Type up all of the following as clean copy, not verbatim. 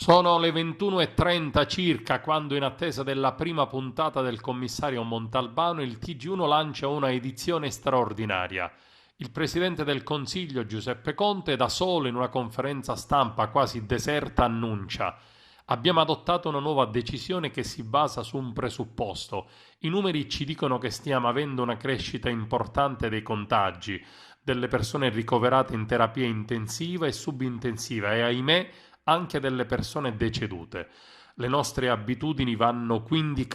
Sono le 21:30 circa quando, in attesa della prima puntata del commissario Montalbano, il TG1 lancia una edizione straordinaria. Il Presidente del Consiglio Giuseppe Conte, da solo in una conferenza stampa quasi deserta, annuncia: abbiamo adottato una nuova decisione che si basa su un presupposto. I numeri ci dicono che stiamo avendo una crescita importante dei contagi, delle persone ricoverate in terapia intensiva e subintensiva e, ahimè, anche delle persone decedute. Le nostre abitudini vanno quindi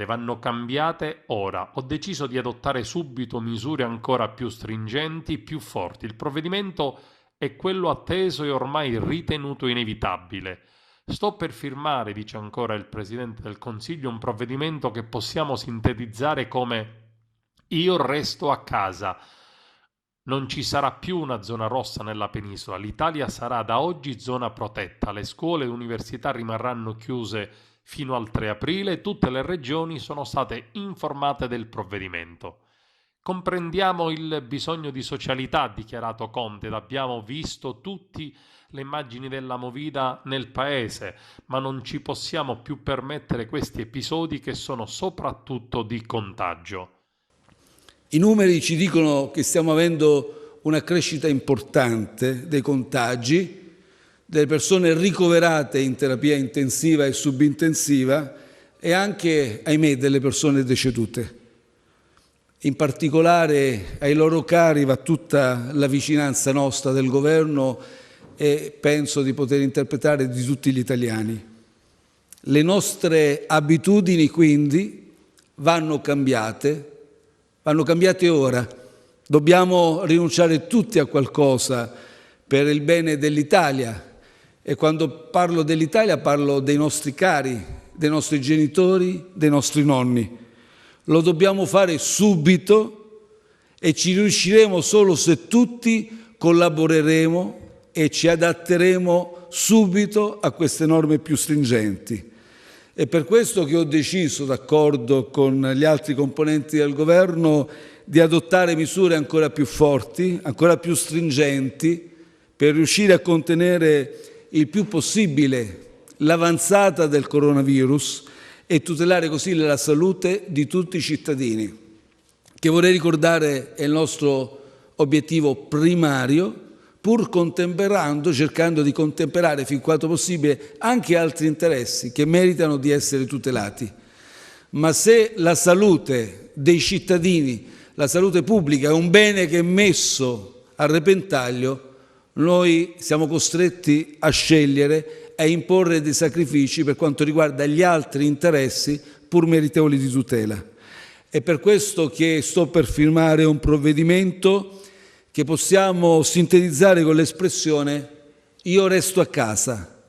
vanno cambiate ora. Ho deciso di adottare subito misure ancora più stringenti, più forti. Il provvedimento è quello atteso e ormai ritenuto inevitabile. Sto per firmare, dice ancora il Presidente del Consiglio, un provvedimento che possiamo sintetizzare come: io resto a casa. Non ci sarà più una zona rossa nella penisola, l'Italia sarà da oggi zona protetta, le scuole e le università rimarranno chiuse fino al 3 aprile e tutte le regioni sono state informate del provvedimento. Comprendiamo il bisogno di socialità, ha dichiarato Conte, abbiamo visto tutti le immagini della movida nel paese, ma non ci possiamo più permettere questi episodi che sono soprattutto di contagio. I numeri ci dicono che stiamo avendo una crescita importante dei contagi, delle persone ricoverate in terapia intensiva e subintensiva e anche, ahimè, delle persone decedute. In particolare ai loro cari va tutta la vicinanza nostra del Governo e penso di poter interpretare di tutti gli italiani. Le nostre abitudini quindi vanno cambiate ora. Dobbiamo rinunciare tutti a qualcosa per il bene dell'Italia. E quando parlo dell'Italia parlo dei nostri cari, dei nostri genitori, dei nostri nonni. Lo dobbiamo fare subito e ci riusciremo solo se tutti collaboreremo e ci adatteremo subito a queste norme più stringenti. È per questo che ho deciso, d'accordo con gli altri componenti del Governo, di adottare misure ancora più forti, ancora più stringenti, per riuscire a contenere il più possibile l'avanzata del coronavirus e tutelare così la salute di tutti i cittadini, che vorrei ricordare è il nostro obiettivo primario, pur cercando di contemperare fin quanto possibile anche altri interessi che meritano di essere tutelati. Ma se la salute dei cittadini, la salute pubblica è un bene che è messo a repentaglio, noi siamo costretti a scegliere e a imporre dei sacrifici per quanto riguarda gli altri interessi pur meritevoli di tutela. È per questo che sto per firmare un provvedimento che possiamo sintetizzare con l'espressione «io resto a casa».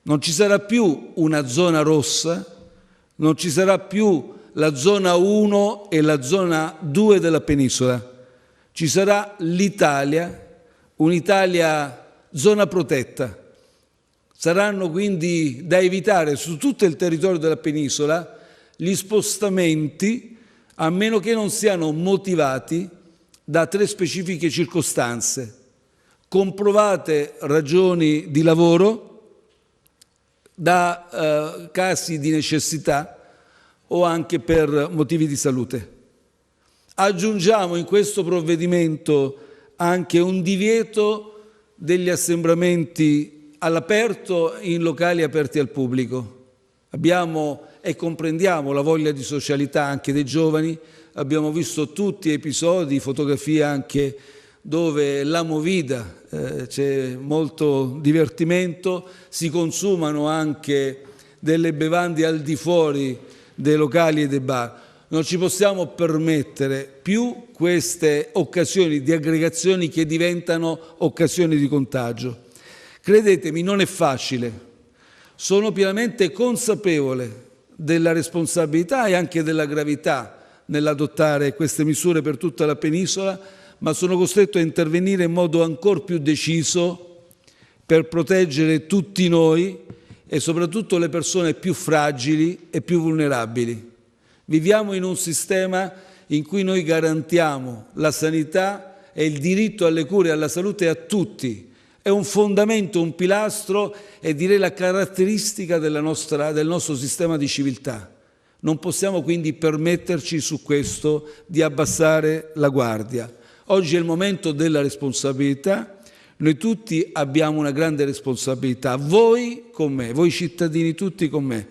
Non ci sarà più una zona rossa, non ci sarà più la zona 1 e la zona 2 della penisola. Ci sarà l'Italia, un'Italia zona protetta. Saranno quindi da evitare su tutto il territorio della penisola gli spostamenti, a meno che non siano motivati da 3 specifiche circostanze: comprovate ragioni di lavoro, da casi di necessità o anche per motivi di salute. Aggiungiamo in questo provvedimento anche un divieto degli assembramenti all'aperto in locali aperti al pubblico. Abbiamo e comprendiamo la voglia di socialità anche dei giovani. Abbiamo visto tutti episodi, fotografie anche dove la movida, c'è molto divertimento, si consumano anche delle bevande al di fuori dei locali e dei bar. Non ci possiamo permettere più queste occasioni di aggregazioni che diventano occasioni di contagio. Credetemi, non è facile. Sono pienamente consapevole della responsabilità e anche della gravità nell'adottare queste misure per tutta la penisola, ma sono costretto a intervenire in modo ancor più deciso per proteggere tutti noi e soprattutto le persone più fragili e più vulnerabili. Viviamo in un sistema in cui noi garantiamo la sanità e il diritto alle cure e alla salute a tutti è un fondamento, un pilastro e direi la caratteristica del nostro sistema di civiltà. Non possiamo quindi permetterci su questo di abbassare la guardia. Oggi è il momento della responsabilità, noi tutti abbiamo una grande responsabilità, voi con me, voi cittadini tutti con me.